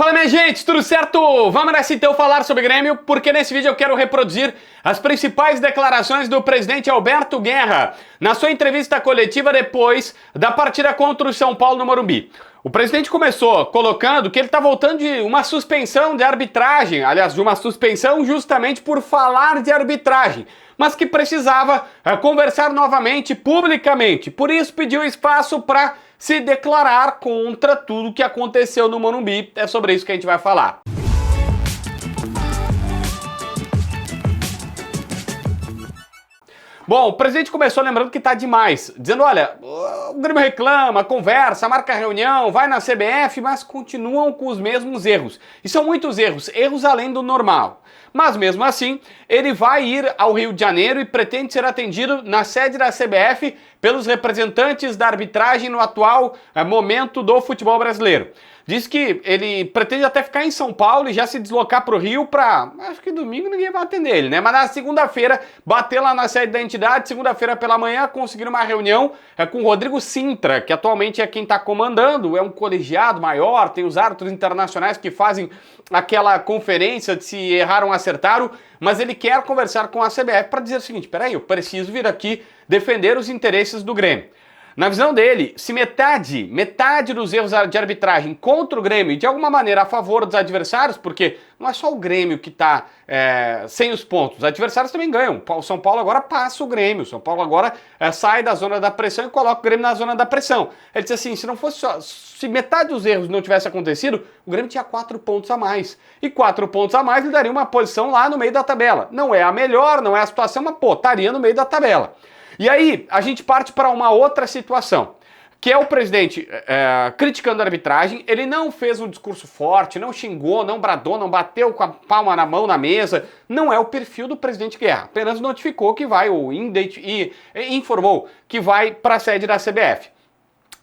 Fala, minha gente, tudo certo? Vamos nessa então falar sobre Grêmio, porque nesse vídeo eu quero reproduzir as principais declarações do presidente Alberto Guerra na sua entrevista coletiva depois da partida contra o São Paulo no Morumbi. O presidente começou colocando que ele está voltando de uma suspensão de arbitragem, aliás, de uma suspensão justamente por falar de arbitragem, mas que precisava conversar novamente publicamente. Por isso pediu espaço para se declarar contra tudo que aconteceu no Morumbi. É sobre isso que a gente vai falar. Bom, o presidente começou lembrando que tá demais, dizendo, olha, o Grêmio reclama, conversa, marca reunião, vai na CBF, mas continuam com os mesmos erros. E são muitos erros, erros além do normal. Mas mesmo assim, ele vai ir ao Rio de Janeiro e pretende ser atendido na sede da CBF pelos representantes da arbitragem no atual momento do futebol brasileiro. Diz que ele pretende até ficar em São Paulo e já se deslocar para o Rio para, acho que domingo ninguém vai atender ele, né? Mas na segunda-feira, bater lá na sede da entidade, segunda-feira pela manhã, conseguir uma reunião com o Rodrigo Sintra, que atualmente é quem está comandando, é um colegiado maior, tem os árbitros internacionais que fazem aquela conferência de se erraram ou acertaram, mas ele quer conversar com a CBF para dizer o seguinte, peraí, eu preciso vir aqui defender os interesses do Grêmio. Na visão dele, se metade dos erros de arbitragem contra o Grêmio e de alguma maneira a favor dos adversários, porque não é só o Grêmio que está sem os pontos, os adversários também ganham. O São Paulo agora passa o Grêmio, o São Paulo agora sai da zona da pressão e coloca o Grêmio na zona da pressão. Ele disse assim, se não fosse só, se metade dos erros não tivesse acontecido, o Grêmio tinha 4 pontos a mais. E 4 pontos a mais lhe daria uma posição lá no meio da tabela. Não é a melhor, não é a situação, mas pô, estaria no meio da tabela. E aí, a gente parte para uma outra situação, que é o presidente criticando a arbitragem. Ele não fez um discurso forte, não xingou, não bradou, não bateu com a palma na mão na mesa. Não é o perfil do presidente Guerra. Apenas notificou que vai, ou informou que vai para a sede da CBF.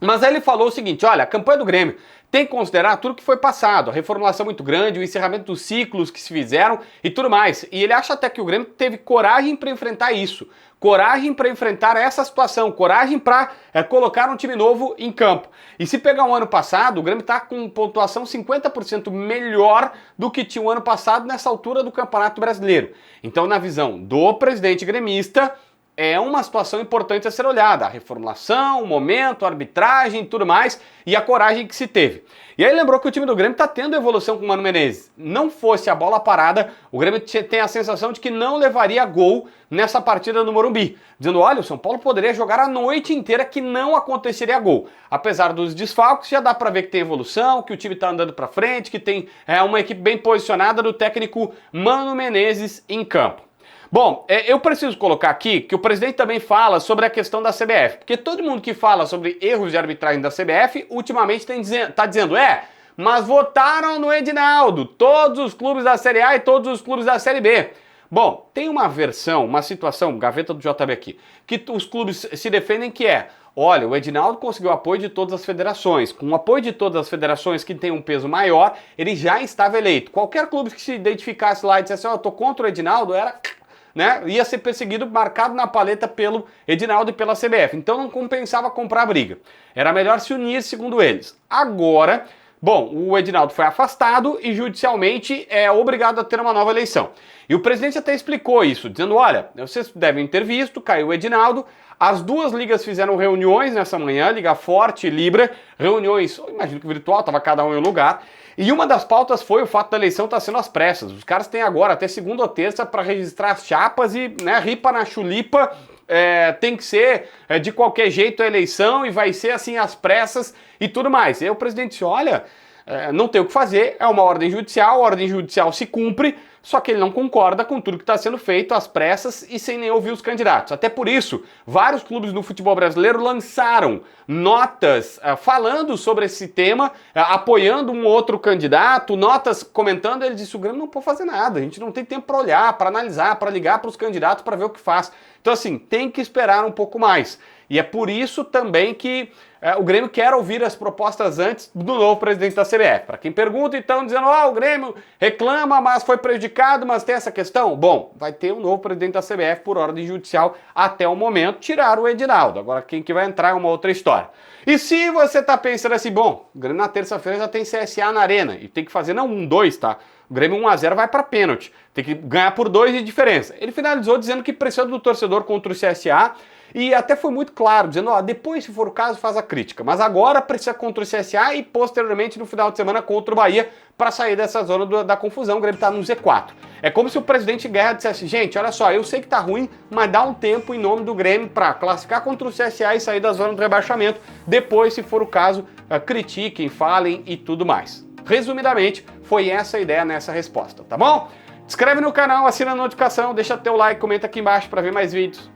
Mas aí ele falou o seguinte, olha, a campanha do Grêmio tem que considerar tudo que foi passado, a reformulação muito grande, o encerramento dos ciclos que se fizeram e tudo mais. E ele acha até que o Grêmio teve coragem para enfrentar isso, coragem para enfrentar essa situação, coragem para colocar um time novo em campo. E se pegar o ano passado, o Grêmio está com pontuação 50% melhor do que tinha o ano passado nessa altura do Campeonato Brasileiro. Então, na visão do presidente gremista, é uma situação importante a ser olhada, a reformulação, o momento, a arbitragem e tudo mais, e a coragem que se teve. E aí lembrou que o time do Grêmio está tendo evolução com o Mano Menezes. Não fosse a bola parada, o Grêmio tem a sensação de que não levaria gol nessa partida no Morumbi. Dizendo, olha, o São Paulo poderia jogar a noite inteira que não aconteceria gol. Apesar dos desfalques, já dá para ver que tem evolução, que o time está andando para frente, que tem uma equipe bem posicionada do técnico Mano Menezes em campo. Bom, eu preciso colocar aqui que o presidente também fala sobre a questão da CBF, porque todo mundo que fala sobre erros de arbitragem da CBF, ultimamente está dizendo, mas votaram no Edinaldo, todos os clubes da Série A e todos os clubes da Série B. Bom, tem uma versão, uma situação, gaveta do JB aqui, que os clubes se defendem que olha, o Edinaldo conseguiu apoio de todas as federações. Com o apoio de todas as federações que tem um peso maior, ele já estava eleito. Qualquer clube que se identificasse lá e dissesse, eu tô contra o Edinaldo, ia ser perseguido, marcado na paleta pelo Edinaldo e pela CBF. Então não compensava comprar a briga. Era melhor se unir, segundo eles. Agora, bom, o Edinaldo foi afastado e judicialmente é obrigado a ter uma nova eleição. E o presidente até explicou isso, dizendo, olha, vocês devem ter visto, caiu o Edinaldo, as duas ligas fizeram reuniões nessa manhã, Liga Forte e Libra, reuniões, imagino que virtual, estava cada um em um lugar, e uma das pautas foi o fato da eleição estar sendo às pressas. Os caras têm agora até segunda ou terça para registrar as chapas e, ripa na chulipa, tem que ser de qualquer jeito a eleição e vai ser assim às pressas e tudo mais. E aí o presidente disse, olha, não tem o que fazer, é uma ordem judicial, a ordem judicial se cumpre, só que ele não concorda com tudo que está sendo feito às pressas e sem nem ouvir os candidatos. Até por isso, vários clubes no futebol brasileiro lançaram notas falando sobre esse tema, apoiando um outro candidato, notas comentando. Ele disse, o Grêmio não pode fazer nada, a gente não tem tempo para olhar, para analisar, para ligar para os candidatos para ver o que faz. Então assim, tem que esperar um pouco mais. E é por isso também que o Grêmio quer ouvir as propostas antes do novo presidente da CBF. Para quem pergunta, então, dizendo, o Grêmio reclama, mas foi prejudicado, mas tem essa questão. Bom, vai ter um novo presidente da CBF por ordem judicial até o momento, tirar o Edinaldo. Agora, quem que vai entrar é uma outra história. E se você tá pensando assim, bom, o Grêmio na terça-feira já tem CSA na Arena, e tem que fazer, não 1-2, tá? O Grêmio 1-0 vai para pênalti, tem que ganhar por 2 de diferença. Ele finalizou dizendo que precisa do torcedor contra o CSA, e até foi muito claro, dizendo, depois, se for o caso, faz a crítica. Mas agora precisa contra o CSA e, posteriormente, no final de semana, contra o Bahia, para sair dessa zona da confusão. O Grêmio tá no Z4. É como se o presidente Guerra dissesse, gente, olha só, eu sei que tá ruim, mas dá um tempo em nome do Grêmio para classificar contra o CSA e sair da zona do rebaixamento. Depois, se for o caso, critiquem, falem e tudo mais. Resumidamente, foi essa a ideia nessa resposta, tá bom? Se inscreve no canal, assina a notificação, deixa teu like, comenta aqui embaixo para ver mais vídeos.